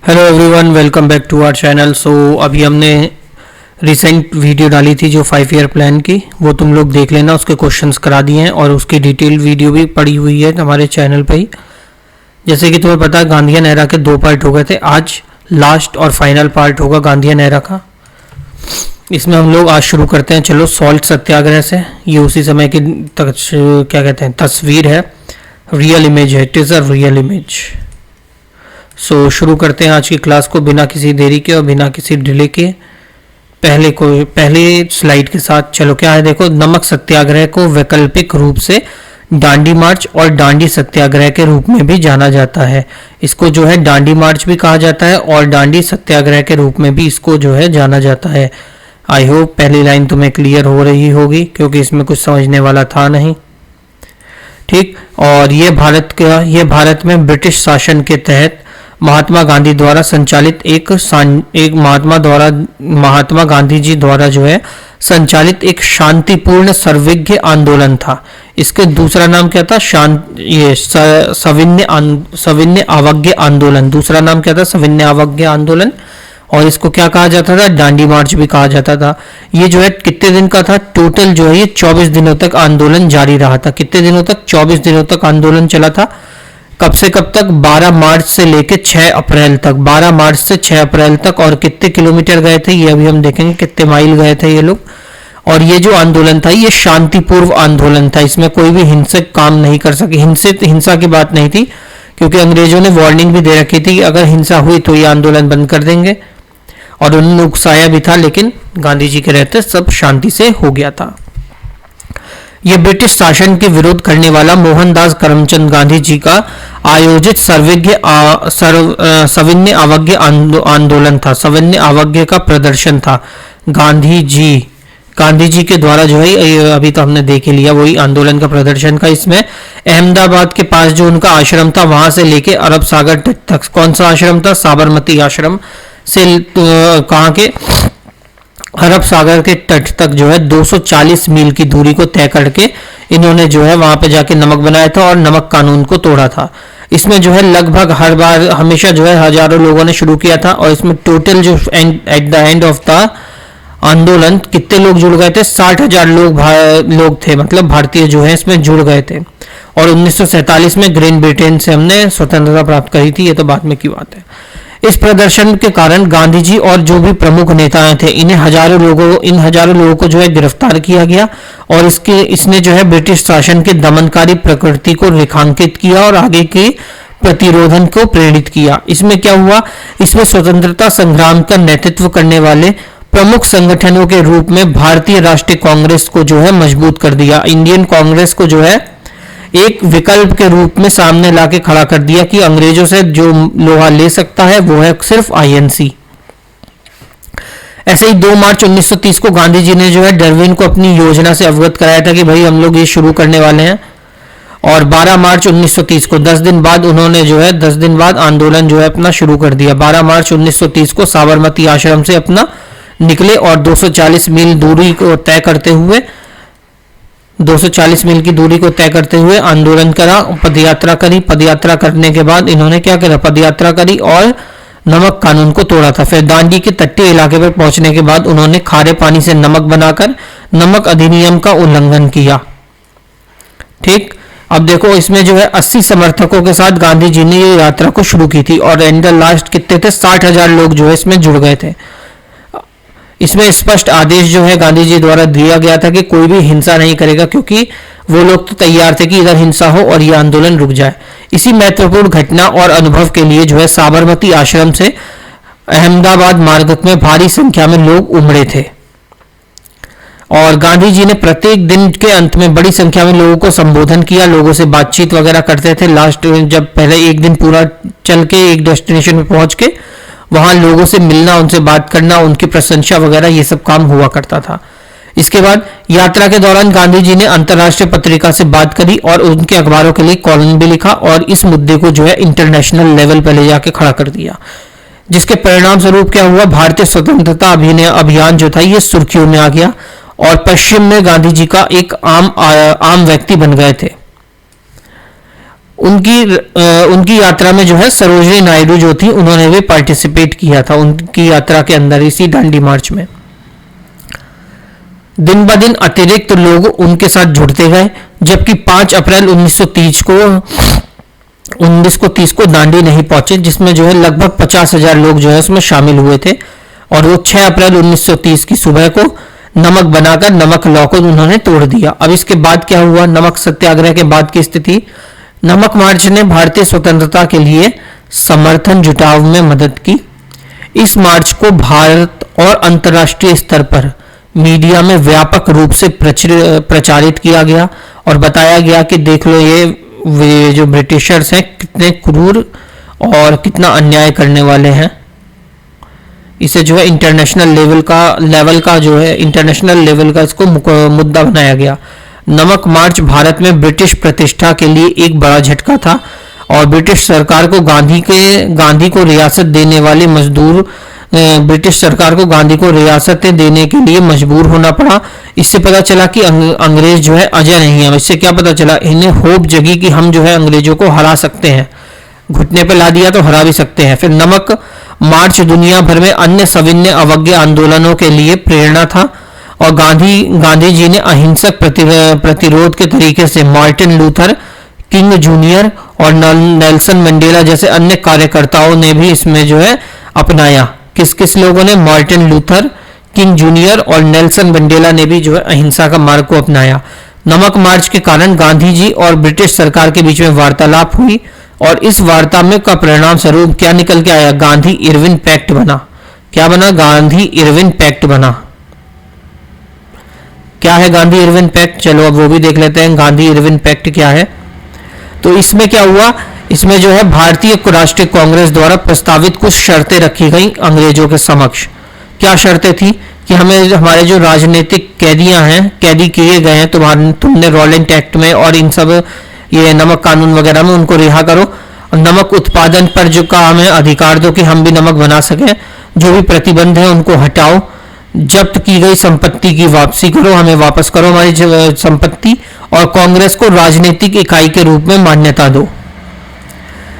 Hello everyone, welcome back to our channel. So अभी हमने recent video डाली थी जो 5 ईयर प्लान की, वो तुम लोग देख लेना। उसके क्वेश्चंस करा दिए हैं और उसकी डिटेल वीडियो भी पड़ी हुई है हमारे चैनल पे ही। जैसे कि तुम्हें पता है गांधीयन एरा के 2 पार्ट हो गए थे, आज लास्ट और फाइनल पार्ट होगा गांधीयन एरा का। इसमें हम लोग आज शुरू करते हैं। चलो, सॉल्ट सत्याग्रह से। ये उसी समय की क्या कहते हैं, तस्वीर है, रियल इमेज है, it is a real image. So शुरू करते हैं आज की क्लास को बिना किसी देरी के और बिना किसी डिले के। पहले स्लाइड के साथ चलो, क्या है देखो। नमक सत्याग्रह को वैकल्पिक रूप से डांडी मार्च और डांडी सत्याग्रह के रूप में भी जाना जाता है। इसको जो है डांडी मार्च भी कहा जाता है और डांडी सत्याग्रह के रूप में भी इसको जो है जाना जाता है। आई होप पहली लाइन तुम्हें क्लियर हो रही होगी, क्योंकि इसमें कुछ समझने वाला था नहीं। ठीक, और ये भारत में ब्रिटिश शासन के तहत महात्मा गांधी द्वारा संचालित एक महात्मा गांधी जी द्वारा जो है संचालित एक शांतिपूर्ण सर्वज्ञ आंदोलन था। इसके दूसरा नाम क्या था? सविनय अवज्ञा आंदोलन। दूसरा नाम क्या था? सविनय अवज्ञा आंदोलन। और इसको क्या कहा जाता था? डांडी मार्च भी कहा जाता था। ये जो है कितने दिन का था? टोटल जो है ये 24 दिनों तक आंदोलन जारी रहा था। कितने दिनों तक? 24 दिनों तक आंदोलन चला था। कब से कब तक? 12 मार्च से लेकर 6 अप्रैल तक। 12 मार्च से 6 अप्रैल तक। और कितने किलोमीटर गए थे ये अभी हम देखेंगे, कितने माइल गए थे ये लोग। और ये जो आंदोलन था ये शांतिपूर्व आंदोलन था। इसमें कोई भी हिंसक काम नहीं कर सके। हिंसा की बात नहीं थी, क्योंकि अंग्रेजों ने वार्निंग भी दे रखी थी कि अगर हिंसा हुई तो ये आंदोलन बंद कर देंगे, और उन्होंने उकसाया भी था। लेकिन गांधी जी के रहते सब शांति से हो गया था। यह ब्रिटिश शासन के विरोध करने वाला मोहनदास करमचंद गांधी जी का आयोजित सविनय अवज्ञा आंदोलन था। सविनय अवज्ञा का प्रदर्शन था। गांधी जी के द्वारा जो है, अभी तो हमने देख लिया, वही आंदोलन का प्रदर्शन का। इसमें अहमदाबाद के पास जो उनका आश्रम था वहां से लेके अरब सागर तक। कौन सा आश्रम था? साबरमती आश्रम से कहाँ के? अरब सागर के तट तक जो है 240 मील की दूरी को तय करके इन्होंने जो है वहां पे जाके नमक बनाया था और नमक कानून को तोड़ा था। इसमें जो है लगभग हर बार हमेशा जो है हजारों लोगों ने शुरू किया था। और इसमें टोटल जो at the end of the आंदोलन कितने लोग जुड़ गए थे? 60,000 लोग थे, मतलब भारतीय जो है इसमें जुड़ गए थे। और 1947 में ग्रेट ब्रिटेन से हमने स्वतंत्रता प्राप्त करी थी। ये तो बाद में की बात है। इस प्रदर्शन के कारण गांधी जी और जो भी प्रमुख नेताएं थे इन हजारों लोगों को जो है गिरफ्तार किया गया। और इसने जो है ब्रिटिश शासन के दमनकारी प्रकृति को रेखांकित किया और आगे के प्रतिरोधन को प्रेरित किया। इसमें क्या हुआ? इसमें स्वतंत्रता संग्राम का नेतृत्व करने वाले प्रमुख संगठनों के रूप में भारतीय राष्ट्रीय कांग्रेस को जो है मजबूत कर दिया। इंडियन कांग्रेस को जो है एक विकल्प के रूप में सामने लाके खड़ा कर दिया कि अंग्रेजों से जो लोहा ले सकता है वो है सिर्फ आईएनसी। ऐसे ही 2 मार्च 1930 को गांधी जी ने जो है डार्विन को अपनी योजना से अवगत कराया था कि भाई हम लोग ये शुरू करने वाले हैं। और 12 मार्च 1930 को 10 दिन बाद उन्होंने जो है 10 दिन बाद आंदोलन जो है अपना शुरू कर दिया। 12 मार्च 1930 को साबरमती आश्रम से अपना निकले और 240 मील दूरी को तय करते हुए 240 मील की दूरी को तय करते हुए आंदोलन करा, पदयात्रा करी। पदयात्रा करने के बाद इन्होंने क्या करा? पदयात्रा करी और नमक कानून को तोड़ा था। फिर दांडी के तटीय इलाके पर पहुंचने के बाद उन्होंने खारे पानी से नमक बनाकर नमक अधिनियम का उल्लंघन किया। ठीक, अब देखो इसमें जो है 80 समर्थकों के साथ गांधी जी ने ये यात्रा को शुरू की थी। और एंड लास्ट कितने थे? 60,000 लोग जो है इसमें जुड़ गए थे। इसमें स्पष्ट आदेश जो है गांधी जी द्वारा दिया गया था कि कोई भी हिंसा नहीं करेगा, क्योंकि वो लोग तो तैयार थे कि इधर हिंसा हो और ये आंदोलन रुक जाए। इसी महत्वपूर्ण घटना और अनुभव के लिए जो है साबरमती आश्रम से अहमदाबाद मार्ग में भारी संख्या में लोग उमड़े थे। और गांधी जी ने प्रत्येक दिन के अंत में बड़ी संख्या में लोगों को संबोधन किया, लोगों से बातचीत वगैरह करते थे। लास्ट जब पहले एक दिन पूरा चल के एक डेस्टिनेशन में पहुंच के वहां लोगों से मिलना, उनसे बात करना, उनकी प्रशंसा वगैरह ये सब काम हुआ करता था। इसके बाद यात्रा के दौरान गांधी जी ने अंतर्राष्ट्रीय पत्रिका से बात करी और उनके अखबारों के लिए कॉलम भी लिखा और इस मुद्दे को जो है इंटरनेशनल लेवल पर ले जाके खड़ा कर दिया, जिसके परिणाम स्वरूप क्या हुआ? भारतीय स्वतंत्रता अभियान जो था ये सुर्खियों में आ गया और पश्चिम में गांधी जी का एक आम व्यक्ति बन गए थे। उनकी यात्रा में जो है सरोजिनी नायडू जो थी उन्होंने भी पार्टिसिपेट किया था उनकी यात्रा के अंदर, इसी दांडी मार्च में। दिन ब दिन अतिरिक्त लोग उनके साथ जुड़ते गए, जबकि 5 अप्रैल 1930 को दांडी नहीं पहुंचे, जिसमें जो है लगभग 50,000 लोग जो है उसमें शामिल हुए थे। और वो 6 अप्रैल 1930 की सुबह को नमक बनाकर नमक लॉ को उन्होंने तोड़ दिया। अब इसके बाद क्या हुआ, नमक सत्याग्रह के बाद की स्थिति। नमक मार्च ने भारतीय स्वतंत्रता के लिए समर्थन जुटाव में मदद की। इस मार्च को भारत और अंतर्राष्ट्रीय स्तर पर मीडिया में व्यापक रूप से प्रचारित किया गया और बताया गया कि देख लो ये जो ब्रिटिशर्स हैं कितने क्रूर और कितना अन्याय करने वाले हैं। इसे जो है इंटरनेशनल लेवल का जो है इंटरनेशनल लेवल का इसको मुद्दा बनाया गया। नमक मार्च भारत में ब्रिटिश प्रतिष्ठा के लिए एक बड़ा झटका था और ब्रिटिश सरकार को गांधी को रियासत देने वाले मजदूर ब्रिटिश सरकार को गांधी को रियासतें देने के लिए मजबूर होना पड़ा। इससे पता चला कि अंग्रेज जो है अजय नहीं है। इससे क्या पता चला, इन्हें होप जगी कि हम जो है अंग्रेजों को हरा सकते हैं, घुटने पे ला दिया तो हरा भी सकते हैं। फिर नमक मार्च दुनिया भर में अन्य सविनय अवज्ञा आंदोलनों के लिए प्रेरणा था और गांधी जी ने अहिंसक प्रतिरोध के तरीके से मार्टिन लूथर किंग जूनियर और नेल्सन मंडेला जैसे अन्य कार्यकर्ताओं ने भी इसमें जो है अपनाया। किस किस लोगों ने, मार्टिन लूथर किंग जूनियर और नेल्सन मंडेला ने भी जो है अहिंसा का मार्ग को अपनाया। नमक मार्च के कारण गांधी जी और ब्रिटिश सरकार के बीच में वार्तालाप हुई और इस वार्ता में का परिणाम स्वरूप क्या निकल के आया, गांधी इरविन पैक्ट बना। क्या बना, गांधी इरविन पैक्ट बना। क्या है गांधी इरविन पैक्ट, चलो अब वो भी देख लेते हैं गांधी इरविन पैक्ट क्या है। तो इसमें क्या हुआ, इसमें जो है भारतीय राष्ट्रीय कांग्रेस द्वारा प्रस्तावित कुछ शर्तें रखी गई अंग्रेजों के समक्ष। क्या शर्तें थी कि हमें हमारे जो राजनीतिक कैदियां हैं, कैदी किए गए हैं तुमने रॉलेंट एक्ट में और इन सब ये नमक कानून वगैरह में, उनको रिहा करो। और नमक उत्पादन पर जो का हमें अधिकार दो कि हम भी नमक बना सकें। जो भी प्रतिबंध है उनको हटाओ। जब्त की गई संपत्ति की वापसी करो, हमें वापस करो हमारी संपत्ति। और कांग्रेस को राजनीतिक इकाई के रूप में मान्यता दो।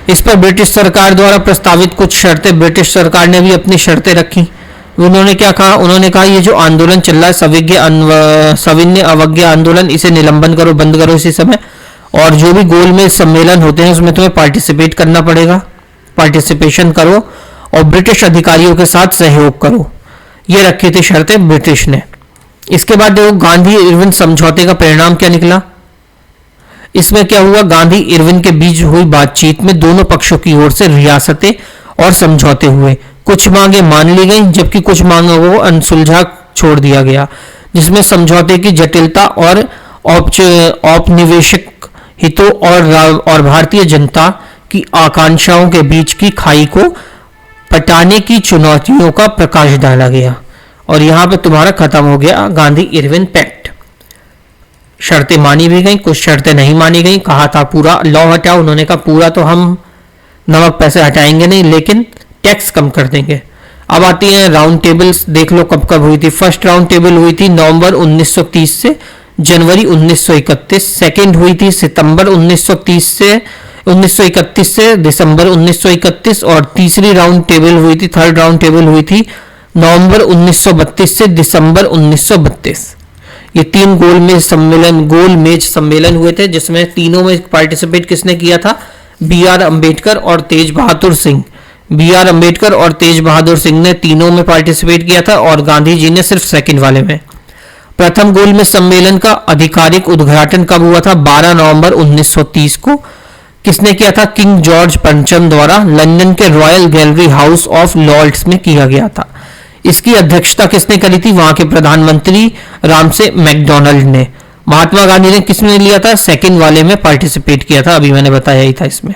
इस पर ब्रिटिश सरकार द्वारा प्रस्तावित कुछ शर्तें, ब्रिटिश सरकार ने भी अपनी शर्तें रखी। उन्होंने क्या कहा, उन्होंने कहा ये जो आंदोलन चल रहा है सविनय अवज्ञा आंदोलन, इसे निलंबन करो, बंद करो इसी समय। और जो भी गोलमेज सम्मेलन होते हैं उसमें तुम्हें पार्टिसिपेट करना पड़ेगा, पार्टिसिपेशन करो और ब्रिटिश अधिकारियों के साथ सहयोग करो। ये रखी थी शर्तें ब्रिटिश ने। इसके बाद देखो गांधी इरविन समझौते का परिणाम क्या निकला। इसमें क्या हुआ, गांधी इरविन के बीच हुई बातचीत में दोनों पक्षों की ओर से रियासतें और समझौते हुए। कुछ मांगे मान ली गई जबकि कुछ मांगों को अनसुलझा छोड़ दिया गया, जिसमें समझौते की जटिलता और औपनिवेशिक हितों और भारतीय जनता की आकांक्षाओं के बीच की खाई को पटाने की चुनौतियों का प्रकाश डाला गया। और यहां पे तुम्हारा खत्म हो गया गांधी इरविन पैक्ट। शर्तें मानी भी गई, कुछ शर्तें नहीं मानी गई। कहा था पूरा लॉ हटाओ, उन्होंने कहा पूरा तो हम नमक पैसे हटाएंगे नहीं लेकिन टैक्स कम कर देंगे। अब आती है राउंड टेबल्स, देख लो कब कब हुई थी। फर्स्ट राउंड टेबल हुई थी नवंबर 1930 से जनवरी 1931। सेकंड हुई थी सितंबर 1931 से दिसंबर 1931 और तीसरी राउंड टेबल हुई थी, थर्ड राउंड टेबल हुई थी नवंबर 1932 से दिसंबर 1932। ये 3 गोल मेज सम्मेलन हुए थे, जिसमें तीनों में पार्टिसिपेट किसने किया था, बी आर अम्बेडकर और तेज बहादुर सिंह। बी आर अम्बेडकर और तेज बहादुर सिंह ने तीनों में पार्टिसिपेट किया था और गांधी जी ने सिर्फ सेकंड वाले में। प्रथम गोल मेज सम्मेलन का आधिकारिक उद्घाटन कब हुआ था, 12 नवंबर 1930 को। किसने किया था, किंग जॉर्ज पंचम द्वारा लंदन के Royal Gallery House of Lords में किया गया था। इसकी अध्यक्षता किसने करी थी, वहां के प्रधानमंत्री रामसे मैकडोनाल्ड ने। महात्मा गांधी ने किसने लिया था, सेकंड वाले में पार्टिसिपेट किया था, अभी मैंने बताया ही था इसमें।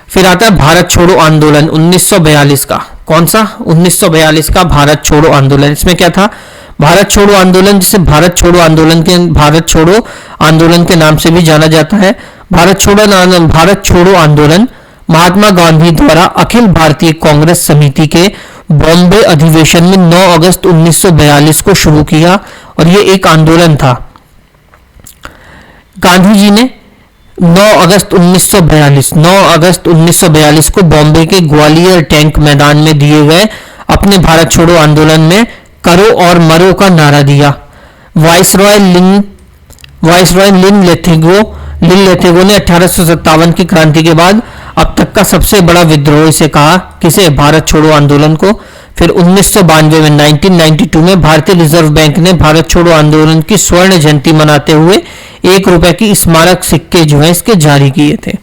फिर आता है भारत छोड़ो आंदोलन 1942 का। कौन सा, 1942 का भारत छोड़ो आंदोलन। इसमें क्या था, भारत छोड़ो आंदोलन, जिसे भारत छोड़ो आंदोलन के नाम से भी जाना जाता है। भारत छोड़ो आंदोलन महात्मा गांधी द्वारा अखिल भारतीय कांग्रेस समिति के बॉम्बे अधिवेशन में 9 अगस्त 1942 को शुरू किया और यह एक आंदोलन था। गांधी जी ने 9 अगस्त 1942 9 अगस्त 1942 को बॉम्बे के ग्वालियर टैंक मैदान में दिए गए अपने भारत छोड़ो आंदोलन में करो और मरो का नारा दिया। वाइसरॉय लिन लेथेगो ने 1857 की क्रांति के बाद अब तक का सबसे बड़ा विद्रोह इसे कहा, किसे? भारत छोड़ो आंदोलन को। फिर 1992 में 1992 में भारतीय रिजर्व बैंक ने भारत छोड़ो आंदोलन की स्वर्ण जयंती मनाते हुए 1 रुपए की स्मारक सिक्के जो है इसके जारी किए थे।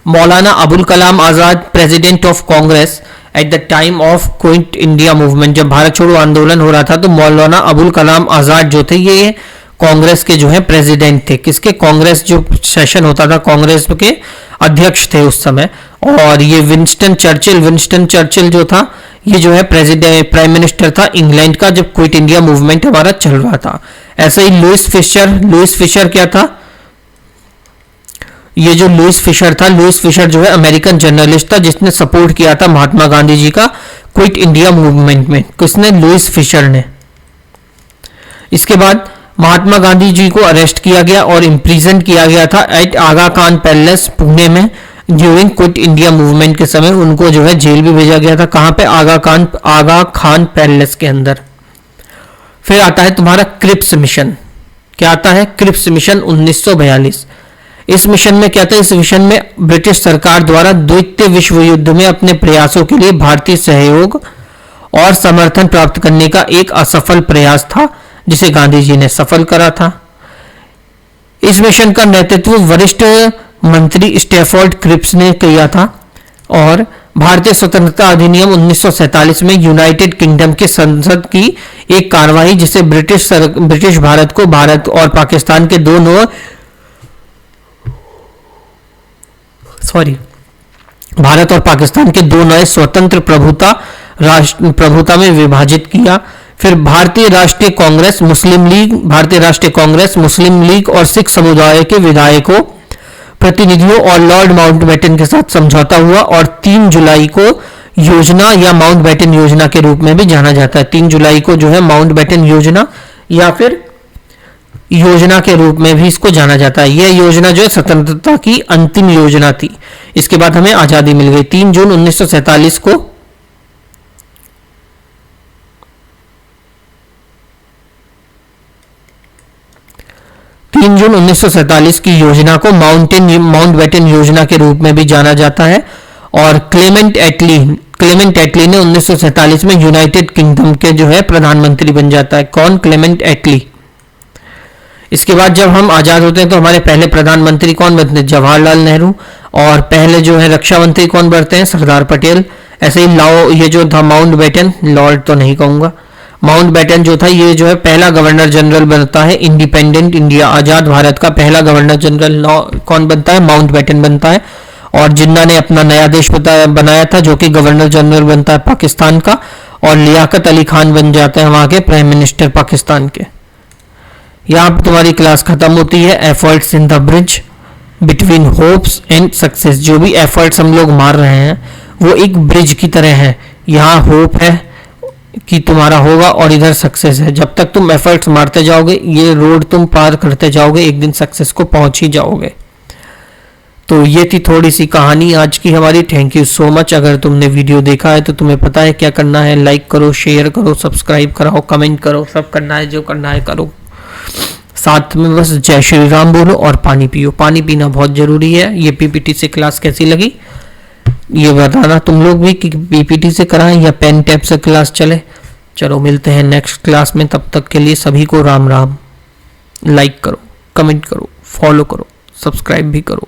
Maulana Abul Kalam Azad, president of Congress at the time of quit India movement, जब भारत छोड़ो आंदोलन हो रहा था तो मौलाना अबुल कलाम आजाद जो थे ये कांग्रेस के जो है प्रेसिडेंट थे। किसके? कांग्रेस जो सेशन होता था कांग्रेस के अध्यक्ष थे उस समय। और ये विंस्टन चर्चिल जो था ये जो है प्रेसिडेंट प्राइम मिनिस्टर था इंग्लैंड का जब क्विट इंडिया मूवमेंट हमारा चल रहा था। ऐसे ही लुइस फिशर क्या था? ये जो लुइस फिशर जो है अमेरिकन जर्नलिस्ट था जिसने सपोर्ट किया था महात्मा गांधी जी का क्विट इंडिया मूवमेंट में। किसने? लुइस फिशर ने। इसके बाद महात्मा गांधी जी को अरेस्ट किया गया और इम्प्रिजन किया गया था एट आगा खान पैलेस पुणे में। ड्यूरिंग क्विट इंडिया मूवमेंट के समय उनको जो है जेल भी भेजा गया था। कहां पे? आगा खान पैलेस के अंदर। फिर आता है तुम्हारा क्रिप्स मिशन। क्या आता है? Cripps mission 1942। इस मिशन में क्या था? इस मिशन में ब्रिटिश सरकार द्वारा द्वितीय विश्व युद्ध में अपने प्रयासों के लिए भारतीय सहयोग और समर्थन प्राप्त करने का एक असफल प्रयास था जिसे गांधी जी ने सफल करा था। इस मिशन का नेतृत्व वरिष्ठ मंत्री स्टैफोर्ड क्रिप्स ने किया था और भारतीय स्वतंत्रता अधिनियम 1947 में यूनाइटेड किंगडम के संसद की एक कार्यवाही जिसे ब्रिटिश भारत को भारत और पाकिस्तान के भारत और पाकिस्तान के दो नए स्वतंत्र प्रभुता में विभाजित किया। फिर भारतीय राष्ट्रीय कांग्रेस, मुस्लिम लीग और सिख समुदाय के विधायकों, प्रतिनिधियों और लॉर्ड माउंटबेटन के साथ समझौता हुआ और 3 जुलाई को योजना या माउंटबेटन योजना के रूप में भी जाना जाता है। 3 जुलाई को जो है माउंटबेटन योजना या फिर योजना के रूप में भी इसको जाना जाता है। यह योजना जो है स्वतंत्रता की अंतिम योजना थी। इसके बाद हमें आजादी मिल गई। 3 जून 1947 को की योजना को माउंटबेटन योजना के रूप में भी जाना जाता है। और क्लेमेंट एटली ने 1947 में यूनाइटेड किंगडम के जो है प्रधानमंत्री बन जाता है। कौन? क्लेमेंट एटली। इसके बाद जब हम आजाद होते हैं तो हमारे पहले प्रधानमंत्री कौन बनते हैं? जवाहरलाल नेहरू। और पहले जो है रक्षा मंत्री कौन बनते हैं? सरदार पटेल। ऐसे ही ये जो था माउंटबेटन, लॉर्ड तो नहीं कहूंगा, माउंटबेटन जो था ये जो है पहला गवर्नर जनरल बनता है इंडिपेंडेंट इंडिया, आजाद भारत का पहला गवर्नर जनरल कौन बनता है? माउंटबेटन बनता है। और जिन्ना ने अपना नया देश बनाया था जो कि गवर्नर जनरल बनता है पाकिस्तान का। और लियाकत अली खान बन जाते हैं वहां के प्राइम मिनिस्टर पाकिस्तान के। यहाँ पर तुम्हारी क्लास खत्म होती है। Efforts in the bridge between hopes and success, जो भी एफर्ट्स हम लोग मार रहे हैं वो एक ब्रिज की तरह है। यहाँ होप है कि तुम्हारा होगा और इधर सक्सेस है। जब तक तुम एफर्ट्स मारते जाओगे ये रोड तुम पार करते जाओगे, एक दिन सक्सेस को पहुंच ही जाओगे। तो ये थी थोड़ी सी कहानी आज की हमारी। Thank you so much. अगर तुमने वीडियो देखा है तो तुम्हें पता है क्या करना है। लाइक करो, शेयर करो, सब्सक्राइब कराओ, कमेंट करो, सब करना है, जो करना है करो। साथ में बस जय श्री राम बोलो और पानी पियो। पानी पीना बहुत जरूरी है। ये पीपीटी से क्लास कैसी लगी ये बताना तुम लोग भी कि पीपीटी से कराएं या पेन टैब से क्लास चले। चलो मिलते हैं नेक्स्ट क्लास में, तब तक के लिए सभी को राम राम। लाइक करो, कमेंट करो, फॉलो करो, सब्सक्राइब भी करो।